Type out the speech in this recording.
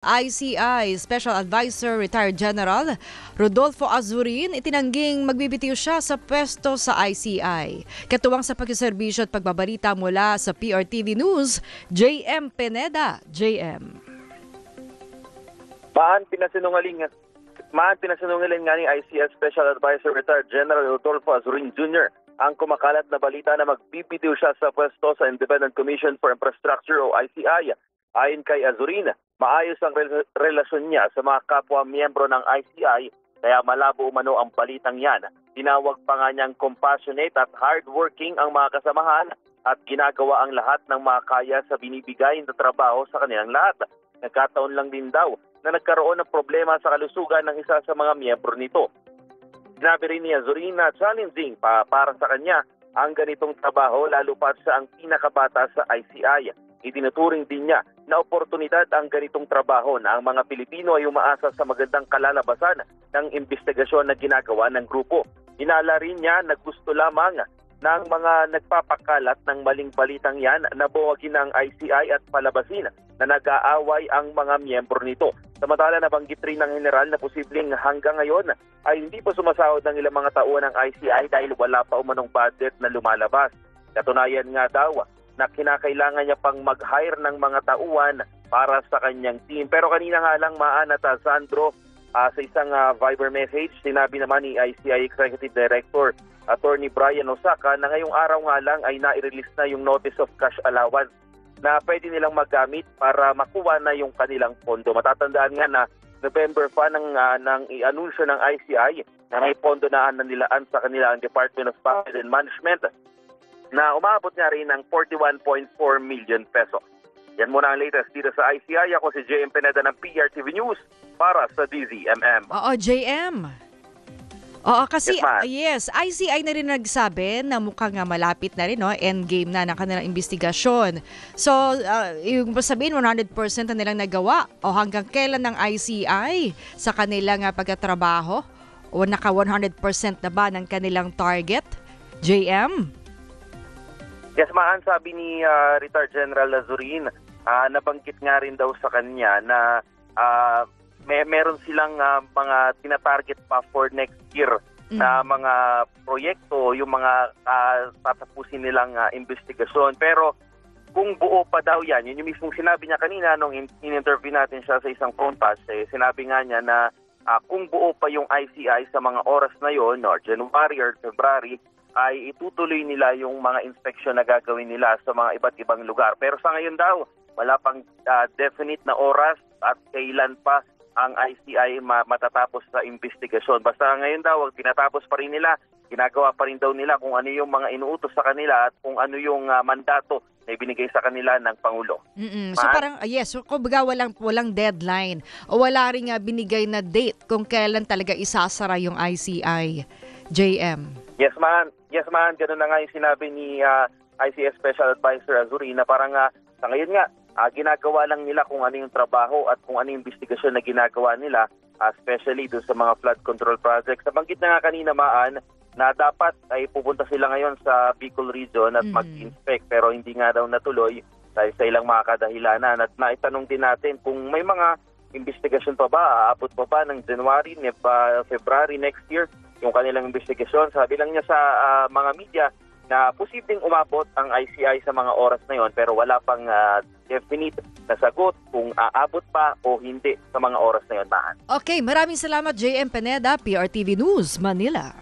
ICI Special Advisor Retired General Rodolfo Azurin itinangging magbibitiw siya sa pwesto sa ICI. Katuwang sa pagsiserbisyo at pagbabalita mula sa PRTV News, JM Pineda. JM. Maan pinasinungaling nga ni ICI Special Advisor Retired General Rodolfo Azurin Jr. ang kumakalat na balita na magbibitiw siya sa pwesto sa Independent Commission for Infrastructure o ICI. Ayon kay Azurin, maayos ang relasyon niya sa mga kapwa-miyembro ng ICI kaya malabo umano ang balitang yan. Tinawag pa nga niyang compassionate at hardworking ang mga kasamahan at ginagawa ang lahat ng makakaya sa binibigay na trabaho sa kanilang lahat. Nagkataon lang din daw na nagkaroon ng problema sa kalusugan ng isa sa mga miyembro nito. Sinabi rin ni Azurin na challenging para sa kanya ang ganitong trabaho lalo pa siya ang pinakabata sa ICI. Itinuturing din niya na oportunidad ang ganitong trabaho na ang mga Pilipino ay umaasa sa magandang kalalabasan ng investigasyon na ginagawa ng grupo. Inala rin niya na gusto lamang ng mga nagpapakalat ng maling balitang yan na buwagin ng ICI at palabasin na nag-aaway ang mga miyembro nito. Samantala nabanggit rin ng general na posibleng hanggang ngayon ay hindi pa sumasahod ng ilang mga tauhan ng ICI dahil wala pa umanong budget na lumalabas. Katunayan nga daw na kinakailangan niya pang mag-hire ng mga tauhan para sa kanyang team. Pero kanina nga lang Sandro, sa isang Viber message, sinabi naman ni ICI Executive Director Attorney Brian Osaka na ngayong araw nga lang ay na-release na yung Notice of Cash Allowance na pwede nilang magamit para makuha na yung kanilang pondo. Matatandaan nga na November pa ng i-anunsyo ng ICI na may pondo na nilaan sa kanila ang Department of Budget and Management na umabot nga rin ng 41.4 million pesos. Yan muna ang latest dito sa ICI. Ako si JM Pineda ng PRTV News para sa DZMM. Oo, JM. Oo, kasi yes, ICI na rin nagsabi na mukhang malapit na rin, no? Endgame na ng kanilang investigasyon. So, yung sabihin 100% na nilang nagawa o hanggang kailan ng ICI sa kanilang pagtatrabaho o naka 100% na ba ng kanilang target? JM? Yes, sabi ni Retired General Azurin, nabanggit nga rin daw sa kanya na meron silang mga tinatarget pa for next year na mga proyekto, yung mga tatapusin nilang investigasyon. Pero kung buo pa daw yan, yun yung mismong sinabi niya kanina nung in-interview natin siya sa isang phone pass, sinabi nga niya na kung buo pa yung ICI sa mga oras na yon, or January or February, ay itutuloy nila yung mga inspeksyon na gagawin nila sa mga iba't ibang lugar. Pero sa ngayon daw, wala pang definite na oras at kailan pa ang ICI matatapos sa investigasyon. Basta ngayon daw, tinatapos pa rin nila, ginagawa pa rin daw nila kung ano yung mga inuutos sa kanila at kung ano yung mandato na ibinigay sa kanila ng Pangulo. So parang, yes, so kumbaga walang deadline o wala rin binigay na date kung kailan talaga isasara yung ICI. JM. Yes, man. Ganun na nga yung sinabi ni ICI Special Advisor Azurin na parang sa ngayon nga, ginagawa lang nila kung ano yung trabaho at kung ano yung investigasyon na ginagawa nila, especially doon sa mga flood control projects. Nabanggit na nga kanina, na dapat ay pupunta sila ngayon sa Bicol Region at mag-inspect pero hindi nga daw natuloy dahil sa ilang mga kadahilanan. At naitanong din natin kung may mga investigasyon pa ba, aabot pa ba ng January, February next year yung kanilang investigasyon. Sabi lang niya sa mga media na posibleng umabot ang ICI sa mga oras na yon pero wala pang definite na sagot kung aabot pa o hindi sa mga oras na yon. Okay, maraming salamat JM Pineda, PRTV News, Manila.